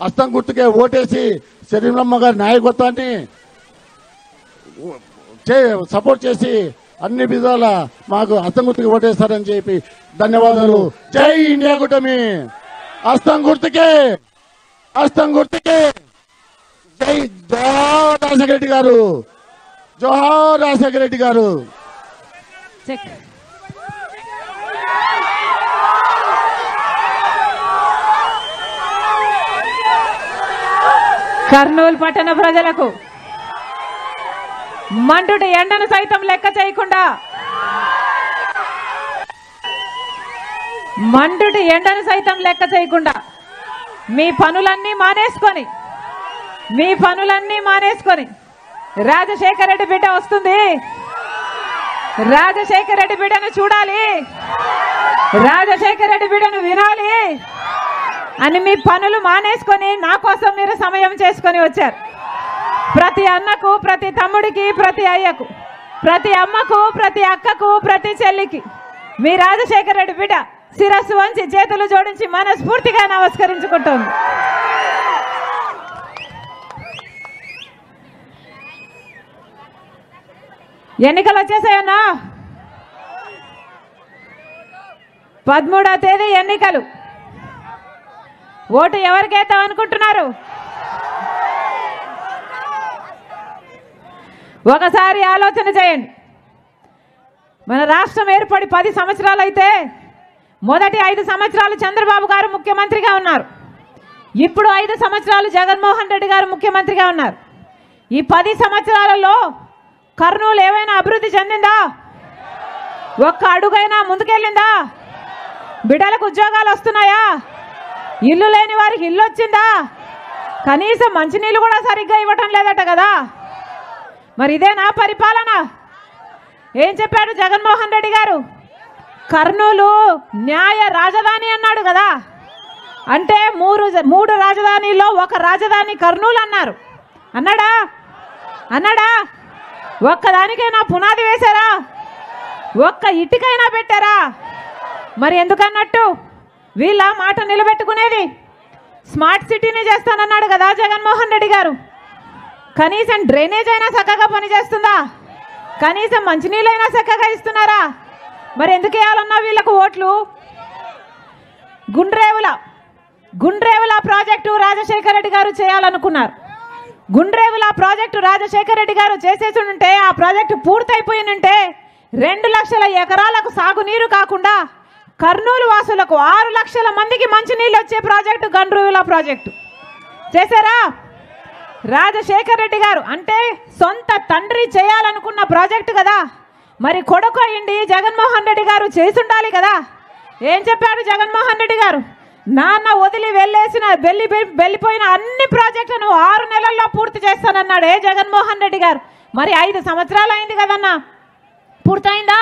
హస్తం గుర్తుకే ఓటేసి శరీరమ్మ గారి నాయకత్వాన్ని సపోర్ట్ చేసి అన్ని విధాల మాకు హస్తం గుర్తుకి ఓటేస్తారని చెప్పి ధన్యవాదాలు. జై ఇండియా కూటమి, హస్తం గుర్తుకే, హస్తం గుర్తుకే. జై జోహార్ రాజశేఖర రెడ్డి గారు, జోహార్ రాజశేఖర రెడ్డి గారు. కర్నూలు పట్టణ ప్రజలకు మండుటి ఎండను సైతం లెక్క చేయకుండా, మండుటి ఎండను సైతం లెక్క చేయకుండా మీ పనులన్నీ మానేసుకొని రాజశేఖర రెడ్డి బిడ్డ వస్తుంది, రాజశేఖర రెడ్డి బిడ్డను చూడాలి, రాజశేఖర రెడ్డి బిడ్డను వినాలి అని మీ పనులు మానేసుకొని నా కోసం మీరు సమయం చేసుకొని వచ్చారు. ప్రతి అన్నకు, ప్రతి తమ్ముడికి, ప్రతి అయ్యకు, ప్రతి అమ్మకు, ప్రతి అక్కకు, ప్రతి చెల్లికి మీ రాజశేఖర రెడ్డి బిడ్డ శిరస్సు వంచి చేతులు జోడించి మనస్ఫూర్తిగా నమస్కరించుకుంటోంది. ఎన్నికలు వచ్చేసాయన్నా, 13వ తేదీ ఎన్నికలు. ఓటు ఎవరికి వేద్దాం అనుకుంటున్నారు? ఒకసారి ఆలోచన చేయండి. మన రాష్ట్రం ఏర్పడి 10 సంవత్సరాలు అయితే మొదటి 5 సంవత్సరాలు చంద్రబాబు గారు ముఖ్యమంత్రిగా ఉన్నారు. ఇప్పుడు 5 సంవత్సరాలు జగన్మోహన్ రెడ్డి గారు ముఖ్యమంత్రిగా ఉన్నారు. ఈ 10 సంవత్సరాలలో కర్నూలు ఏమైనా అభివృద్ధి చెందిందా? ఒక్క అడుగైనా ముందుకెళ్ళిందా? బిడ్డలకు ఉద్యోగాలు వస్తున్నాయా? ఇల్లు లేని వారికి ఇల్లు వచ్చిందా? కనీసం మంచినీళ్ళు కూడా సరిగ్గా ఇవ్వటం లేదట కదా. మరి ఇదే నా పరిపాలన? ఏం చెప్పాడు జగన్మోహన్ రెడ్డి గారు? కర్నూలు న్యాయ రాజధాని అన్నాడు కదా. అంటే 3 రాజధానిలో ఒక రాజధాని కర్నూలు అన్నారు. అన్నాడా? ఒక్కదానికైనా పునాది వేశారా? ఒక్క ఇటుకైనా పెట్టారా? మరి ఎందుకన్నట్టు? వీళ్ళ మాట నిలబెట్టుకునేది. స్మార్ట్ సిటీని చేస్తానన్నాడు కదా జగన్మోహన్ రెడ్డి గారు. కనీసం డ్రైనేజ్ అయినా చక్కగా పనిచేస్తుందా? కనీసం మంచినీళ్ళైనా చక్కగా ఇస్తున్నారా? మరి ఎందుకు వేయాలన్నా వీళ్ళకు ఓట్లు? గుండ్రేవుల ప్రాజెక్టు రాజశేఖర రెడ్డి గారు చేయాలనుకున్నారు. గుండ్రేవుల ప్రాజెక్టు రాజశేఖర రెడ్డి గారు చేసేసి ఉంటే, ఆ ప్రాజెక్టు పూర్తయిపోయి ఉంటే 2 లక్షల ఎకరాలకు సాగునీరు కాకుండా కర్నూలు వాసులకు 6 లక్షల మందికి మంచినీళ్ళు వచ్చే ప్రాజెక్టు గుండ్రేవుల ప్రాజెక్టు చేశారా? రాజశేఖర రెడ్డి గారు అంటే సొంత తండ్రి చేయాలనుకున్న ప్రాజెక్టు కదా. మరి కొడుకు అయ్యింది జగన్మోహన్ రెడ్డి గారు చేసుండాలి కదా. ఏం చెప్పాడు జగన్మోహన్ రెడ్డి గారు? నాన్న వదిలి వెళ్ళిపోయిన అన్ని ప్రాజెక్టులను 6 నెలల్లో పూర్తి చేస్తానన్నాడు జగన్మోహన్ రెడ్డి గారు. మరి 5 సంవత్సరాలు అయింది కదన్నా. పూర్తయిందా?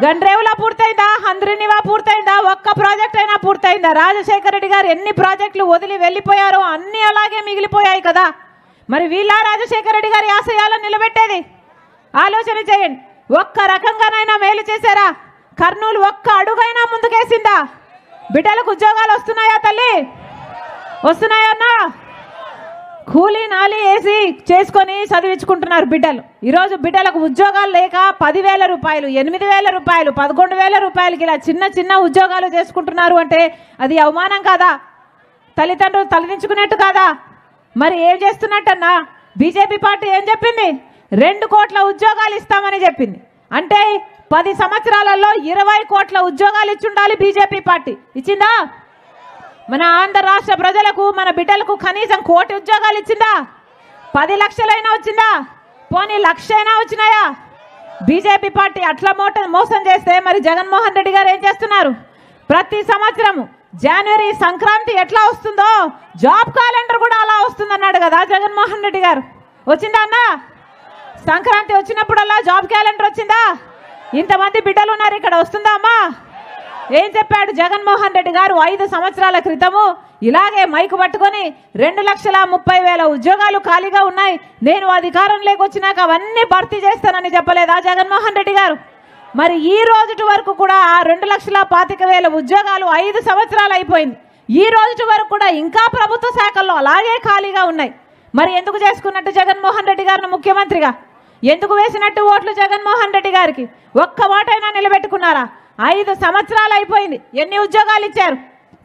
గండ్రేవులా పూర్తయిందా? హంద్రినివా పూర్తయిందా? ఒక్క ప్రాజెక్ట్ అయినా పూర్తయిందా? రాజశేఖర రెడ్డి గారు ఎన్ని ప్రాజెక్టులు వదిలి వెళ్ళిపోయారో అన్ని అలాగే మిగిలిపోయాయి కదా. మరి వీళ్ళ రాజశేఖర రెడ్డి గారి ఆశయాలను నిలబెట్టేది? ఆలోచన చేయండి. ఒక్క రకంగానైనా మేలు చేశారా? కర్నూలు ఒక్క అడుగైనా ముందుకేసిందా? బిడ్డలకు ఉద్యోగాలు వస్తున్నాయా తల్లి? వస్తున్నాయన్నా? కూలీ నాలి వేసి చేసుకొని చదివించుకుంటున్నారు బిడ్డలు. ఈరోజు బిడ్డలకు ఉద్యోగాలు లేక 10,000 రూపాయలు, 8,000 రూపాయలు, 11,000 రూపాయలకి ఇలా చిన్న ఉద్యోగాలు చేసుకుంటున్నారు అంటే అది అవమానం కాదా? తల్లిదండ్రులు తలదించుకున్నట్టు కాదా? మరి ఏం చేస్తున్నట్టన్నా? బీజేపీ పార్టీ ఏం చెప్పింది? 2 కోట్ల ఉద్యోగాలు ఇస్తామని చెప్పింది. అంటే 10 సంవత్సరాలలో 20 కోట్ల ఉద్యోగాలు ఇచ్చుండాలి బీజేపీ పార్టీ. ఇచ్చిందా? మన ఆంధ్ర రాష్ట్ర ప్రజలకు, మన బిడ్డలకు కనీసం 1 కోటి ఉద్యోగాలు ఇచ్చిందా? 10 లక్షలైనా వచ్చిందా? పోనీ 1,00,000 అయినా వచ్చినాయా? బీజేపీ పార్టీ అట్లా మోసం చేస్తే మరి జగన్మోహన్ రెడ్డి గారు ఏం చేస్తున్నారు? ప్రతి సంవత్సరము జనవరి సంక్రాంతి ఎట్లా వస్తుందో జాబ్ క్యాలెండర్ కూడా అలా వస్తుందన్నాడు కదా జగన్మోహన్ రెడ్డి గారు. వచ్చిందా అన్న? సంక్రాంతి వచ్చినప్పుడల్లా జాబ్ క్యాలెండర్ వచ్చిందా? ఇంతమంది బిడ్డలు ఉన్నారు ఇక్కడ, వస్తుందా అమ్మా? ఏం చెప్పాడు జగన్మోహన్ రెడ్డి గారు? 5 సంవత్సరాల క్రితము ఇలాగే మైకు పట్టుకొని 2,30,000 ఉద్యోగాలు ఖాళీగా ఉన్నాయి, నేను అధికారంలోకి వచ్చినాక అవన్నీ భర్తీ చేస్తానని చెప్పలేదా జగన్మోహన్ రెడ్డి గారు? మరి ఈ రోజు వరకు కూడా ఆ 2,25,000 ఉద్యోగాలు 5 సంవత్సరాలు అయిపోయింది, ఈ రోజు వరకు కూడా ఇంకా ప్రభుత్వ శాఖల్లో అలాగే ఖాళీగా ఉన్నాయి. మరి ఎందుకు చేసుకున్నట్టు జగన్మోహన్ రెడ్డి గారిని ముఖ్యమంత్రిగా? ఎందుకు వేసినట్టు ఓట్లు జగన్మోహన్ రెడ్డి గారికి? ఒక్క మాటైనా నిలబెట్టుకున్నారా? 5 సంవత్సరాలు అయిపోయింది. ఎన్ని ఉద్యోగాలు ఇచ్చారు?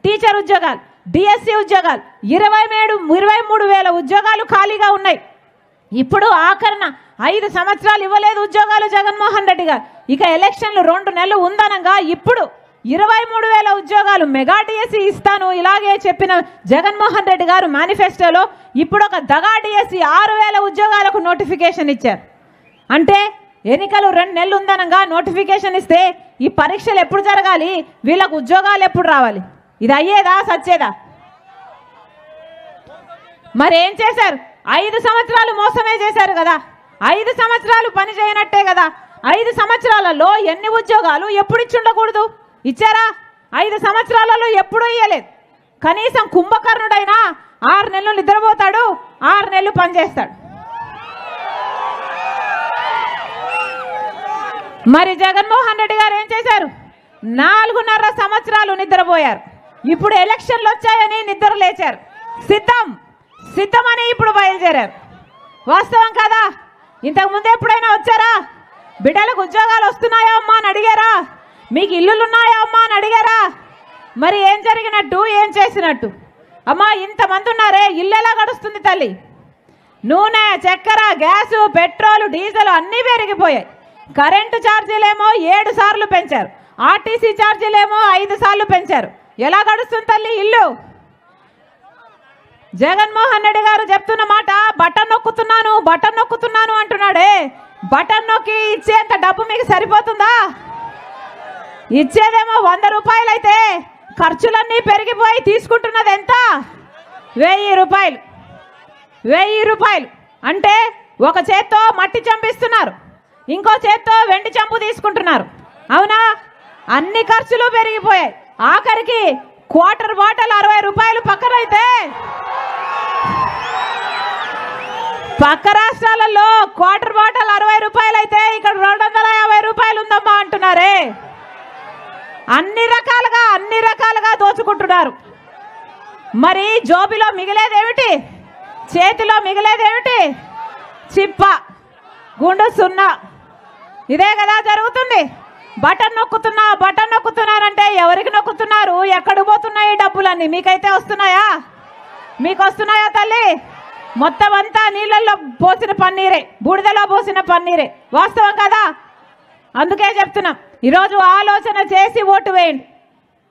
టీచర్ ఉద్యోగాలు, డిఎస్సి ఉద్యోగాలు 23,000 ఉద్యోగాలు ఖాళీగా ఉన్నాయి. ఇప్పుడు ఆఖరణ 5 సంవత్సరాలు ఇవ్వలేదు ఉద్యోగాలు జగన్మోహన్ రెడ్డి గారు. ఇక ఎలక్షన్లు 2 నెలలు ఉందనగా ఇప్పుడు 23,000 ఉద్యోగాలు మెగా డిఎస్సి ఇస్తాను ఇలాగే చెప్పిన జగన్మోహన్ రెడ్డి గారు మేనిఫెస్టోలో ఇప్పుడు ఒక దగా డిఎస్సి 6,000 ఉద్యోగాలకు నోటిఫికేషన్ ఇచ్చారు. అంటే ఎన్నికలు 2 నెలలు ఉందనగా నోటిఫికేషన్ ఇస్తే ఈ పరీక్షలు ఎప్పుడు జరగాలి? వీళ్ళకు ఉద్యోగాలు ఎప్పుడు రావాలి? ఇది అయ్యేదా? సచ్చేదా? మరి ఏం చేశారు? 5 సంవత్సరాలు మోసమే చేశారు కదా. 5 సంవత్సరాలు పని చేయనట్టే కదా. 5 సంవత్సరాలలో ఎన్ని ఉద్యోగాలు ఎప్పుడు ఇచ్చి ఉండకూడదు? ఇచ్చారా? 5 సంవత్సరాలలో ఎప్పుడూ ఇయ్యలేదు. కనీసం కుంభకర్ణుడైనా 6 నెలలు నిద్రపోతాడు, 6 నెలలు పనిచేస్తాడు. మరి జగన్మోహన్ రెడ్డి గారు ఏం చేశారు? 4.5 సంవత్సరాలు నిద్రపోయారు. ఇప్పుడు ఎలక్షన్లు వచ్చాయని నిద్ర లేచారు. సిద్ధమని ఇప్పుడు బయలుదేరారు. వాస్తవం కదా? ఇంతకుముందు ఎప్పుడైనా వచ్చారా? బిడ్డలకు ఉద్యోగాలు వస్తున్నాయా అమ్మా అని అడిగారా? మీకు ఇల్లులు ఉన్నాయా అమ్మా అని అడిగారా? మరి ఏం జరిగినట్టు? ఏం చేసినట్టు? అమ్మా ఇంతమంది ఉన్నారే, ఇల్లు ఎలా గడుస్తుంది తల్లి? నూనె, చక్కెర, గ్యాసు, పెట్రోలు, డీజిల్ అన్నీ పెరిగిపోయాయి. కరెంటు ఛార్జీలేమో 7 సార్లు పెంచారు. ఆర్టీసీ ఛార్జీలేమో 5 సార్లు పెంచారు. ఎలా గడుస్తుంది తల్లి ఇల్లు? జగన్మోహన్ రెడ్డి గారు చెప్తున్న మాట బటన్ నొక్కుతున్నాను అంటున్నాడే. బటన్ నొక్కి ఇచ్చేంత డబ్బు మీకు సరిపోతుందా? ఇచ్చేదేమో 100 రూపాయలు అయితే ఖర్చులన్నీ పెరిగిపోయి తీసుకుంటున్నది ఎంత? 1000 రూపాయలు. 1000 రూపాయలు అంటే ఒక చేత్తో మట్టి చంపిస్తున్నారు, ఇంకో చేత్తో వెండి చంపు తీసుకుంటున్నారు. అవునా? అన్ని ఖర్చులు పెరిగిపోయాయి. ఆఖరికి క్వార్టర్ బాటిల్ 60 రూపాయలు పక్కనైతే పక్క రాష్ట్రాలలో క్వార్టర్ బాటిల్ 60 రూపాయలు అయితే ఇక్కడ 250 రూపాయలు ఉందమ్మా అంటున్నారే. అన్ని రకాలుగా దోచుకుంటున్నారు. మరి జోబిలో మిగిలేదేమిటి? చేతిలో మిగిలేదేమిటి? చిప్ప, గుండు సున్నా. ఇదే కదా జరుగుతుంది. బటన్ నొక్కుతున్నారంటే ఎవరికి నొక్కుతున్నారు? ఎక్కడ పోతున్నాయి డబ్బులన్నీ? మీకైతే వస్తున్నాయా? మీకు వస్తున్నాయా తల్లి? మొత్తం అంతా నీళ్ళల్లో పోసిన పన్నీరే, బూడిదలో పోసిన పన్నీరే. వాస్తవం కదా? అందుకే చెప్తున్నాం, ఈరోజు ఆలోచన చేసి ఓటు వేయండి.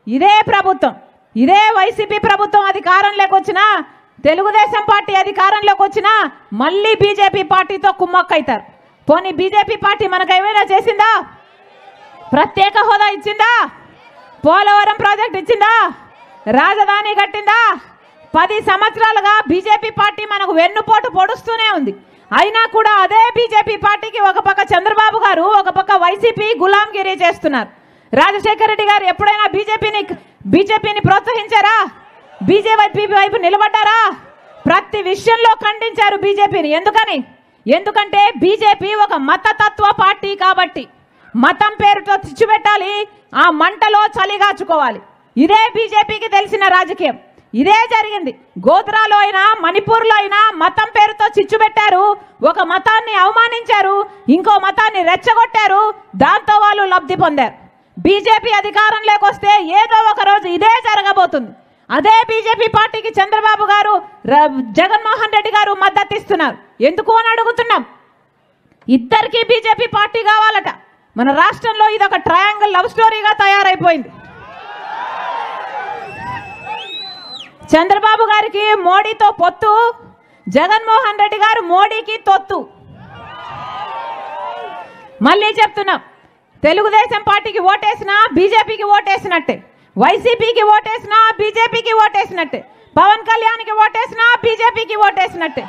ఇదే ప్రభుత్వం, ఇదే వైసీపీ ప్రభుత్వం అధికారంలోకి వచ్చినా, తెలుగుదేశం పార్టీ అధికారంలోకి వచ్చినా మళ్ళీ బీజేపీ పార్టీతో కుమ్మక్కైతారు. పోనీ బీజేపీ పార్టీ మనకు ఏమైనా చేసిందా? ప్రత్యేక హోదా ఇచ్చిందా? పోలవరం ప్రాజెక్ట్ ఇచ్చిందా? రాజధాని కట్టిందా? 10 సంవత్సరాలుగా బీజేపీ పార్టీ మనకు వెన్నుపోటు పొడుస్తూనే ఉంది. అయినా కూడా అదే బీజేపీ పార్టీకి ఒక పక్క చంద్రబాబు గారు, ఒక పక్క వైసీపీ గులాంగిరి చేస్తున్నారు. రాజశేఖర రెడ్డి గారు ఎప్పుడైనా బీజేపీని ప్రోత్సహించారా? బీజేపీ వైపు నిలబడ్డారా? ప్రతి విషయంలో ఖండించారు బీజేపీని. ఎందుకంటే బీజేపీ ఒక మతతత్వ పార్టీ కాబట్టి మతం పేరుతో చిచ్చుపెట్టాలి, ఆ మంటలో చలిగాచుకోవాలి. ఇదే బీజేపీకి తెలిసిన రాజకీయం. ఇదే జరిగింది. గోత్రాలో అయినా, మణిపూర్లో అయినా మతం పేరుతో చిచ్చు పెట్టారు. ఒక మతాన్ని అవమానించారు, ఇంకో మతాన్ని రెచ్చగొట్టారు. దాంతో వాళ్ళు లబ్ధి పొందారు. బీజేపీ అధికారంలోకి వస్తే ఏదో ఒక రోజు ఇదే జరగబోతుంది. అదే బీజేపీ పార్టీకి చంద్రబాబు గారు, జగన్మోహన్ రెడ్డి గారు మద్దతు ఇస్తున్నారు. ఎందుకు అని అడుగుతున్నాం. ఇద్దరికీ బీజేపీ పార్టీ కావాలట. మన రాష్ట్రంలో ఇదొక ట్రయాంగిల్ లవ్ స్టోరీగా తయారైపోయింది. చంద్రబాబు గారికి మోడీతో పొత్తు, జగన్మోహన్ రెడ్డి గారు మోడీకి తొత్తు. మళ్ళీ చెప్తున్నాం, తెలుగుదేశం పార్టీకి ఓటేసినా బీజేపీకి ఓటేసినట్టే, వైసీపీకి ఓటేసినా బీజేపీకి ఓటేసినట్టే, పవన్ కళ్యాణ్కి ఓటేసినా బీజేపీకి ఓటేసినట్టే.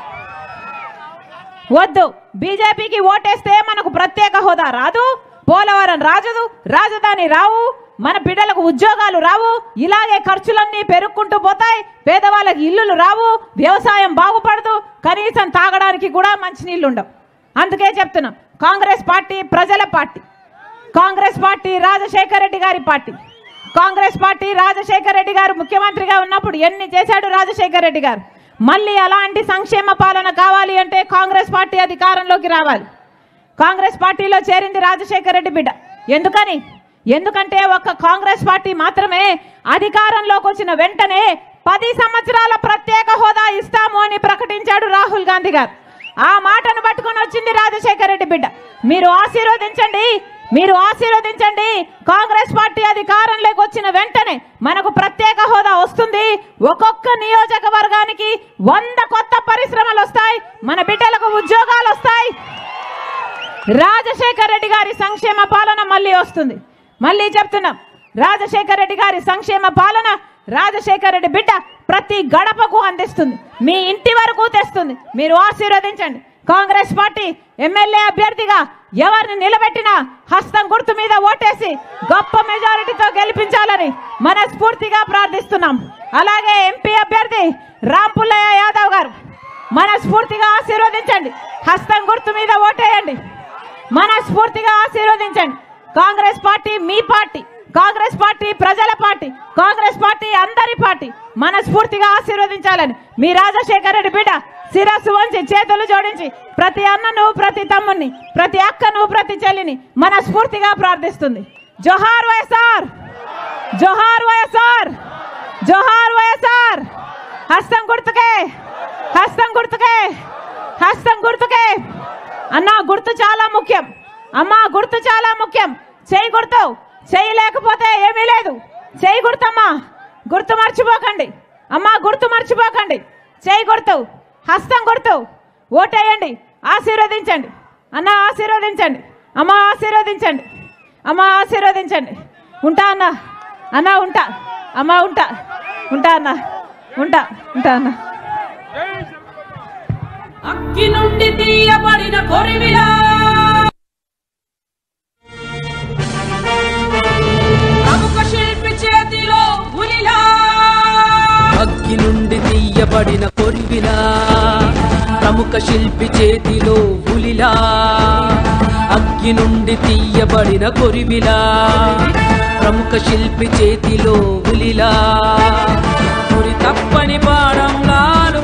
వద్దు, బీజేపీకి ఓటేస్తే మనకు ప్రత్యేక హోదా రాదు, పోలవరం రాజు, రాజధాని రావు, మన బిడ్డలకు ఉద్యోగాలు రావు, ఇలాగే ఖర్చులన్నీ పెరుక్కుంటూ పోతాయి, పేదవాళ్ళకి ఇల్లులు రావు, వ్యవసాయం బాగుపడదు, కనీసం తాగడానికి కూడా మంచినీళ్ళు ఉండవు. అందుకే చెప్తున్నాం, కాంగ్రెస్ పార్టీ ప్రజల పార్టీ, కాంగ్రెస్ పార్టీ రాజశేఖర రెడ్డి గారి పార్టీ, కాంగ్రెస్ పార్టీ రాజశేఖర రెడ్డి గారు ముఖ్యమంత్రిగా ఉన్నప్పుడు ఎన్ని చేశాడు రాజశేఖర రెడ్డి గారు. మళ్ళీ అలాంటి సంక్షేమ పాలన కావాలి అంటే కాంగ్రెస్ పార్టీ అధికారంలోకి రావాలి. కాంగ్రెస్ పార్టీలో చేరింది రాజశేఖర రెడ్డి బిడ్డ. ఎందుకంటే ఒక్క కాంగ్రెస్ పార్టీ మాత్రమే అధికారంలోకి వచ్చిన వెంటనే 10 సంవత్సరాల ప్రత్యేక హోదా ఇస్తాము అని ప్రకటించాడు రాహుల్ గాంధీ గారు. ఆ మాటను పట్టుకొని వచ్చింది రాజశేఖర రెడ్డి బిడ్డ. మీరు ఆశీర్వదించండి. కాంగ్రెస్ పార్టీ అధికారంలోకి వచ్చిన వెంటనే మనకు ప్రత్యేక హోదా వస్తుంది. ఒక్కొక్క నియోజకవర్గానికి 100 కొత్త పరిశ్రమలు వస్తాయి. మన బిడ్డలకు ఉద్యోగాలు వస్తాయి. రాజశేఖర రెడ్డి గారి సంక్షేమ పాలన మళ్ళీ వస్తుంది. మళ్ళీ చెప్తున్నాం, రాజశేఖర రెడ్డి గారి సంక్షేమ పాలన రాజశేఖర రెడ్డి బిడ్డ ప్రతి గడపకు అందిస్తుంది, మీ ఇంటి వరకు తెస్తుంది. మీరు ఆశీర్వదించండి. కాంగ్రెస్ పార్టీ ఎమ్మెల్యే అభ్యర్థిగా ఎవరిని నిలబెట్టినా హస్తం గుర్తు మీద ఓటేసి గొప్ప మెజారిటీతో గెలిపించాలని మనస్ఫూర్తిగా ప్రార్థిస్తున్నాం. అలాగే ఎంపీ అభ్యర్థి రాంపుల్లయ్య యాదవ్ గారు మనస్ఫూర్తిగా ఆశీర్వదించండి. హస్తం గుర్తు మీద ఓటేయండి. మనస్ఫూర్తిగా ఆశీర్వదించండి. కాంగ్రెస్ పార్టీ మీ పార్టీ, కాంగ్రెస్ పార్టీ ప్రజల పార్టీ, కాంగ్రెస్ పార్టీ అందరి పార్టీ. మనస్ఫూర్తిగా ఆశీర్వదించాలని మీ రాజశేఖర రెడ్డి బిడ్డ శిరస్సు వంచి చేతులు జోడించి ప్రతి అన్నను, ప్రతి తమ్ముని, ప్రతి అక్కను, ప్రతి చెల్లిని మనస్ఫూర్తిగా ప్రార్థిస్తుంది. జోహార్ వైఎస్ఆర్, జోహార్ వైఎస్ఆర్, జోహార్ వైఎస్ఆర్. హస్తం గుర్తుకే, హస్తం గుర్తుకే, హస్తం గుర్తుకే. అన్న గుర్తు చాలా ముఖ్యం, అమ్మ గుర్తు చాలా ముఖ్యం. చేయి గుర్తు, చేయి లేకపోతే ఏమీ లేదు. చేయి గుర్తమ్మా, గుర్తు మర్చిపోకండి. అమ్మ గుర్తు మర్చిపోకండి. చేయి గుర్తు, హస్తం గుర్తు. ఓటేయండి, ఆశీర్వదించండి. అన్న ఆశీర్వదించండి, అమ్మ ఆశీర్వదించండి, అమ్మ ఆశీర్వదించండి. ఉంటా అన్న, అన్న ఉంటా, అమ్మ ఉంటా, ఉంటా అన్న, ఉంటా, ఉంటా అన్న. అక్కి నుండి తీయబడిన కొరివిలా, ప్రముఖ శిల్పి చేతిలో పులిలా. అగ్గి నుండి తీయబడిన కొరివిలా, ప్రముఖ శిల్పి చేతిలో పులిలా. అగ్గి నుండి తీయబడిన కొరివిలా, ప్రముఖ శిల్పి చేతిలో పులిలా. గురి తప్పని బాణంలాలు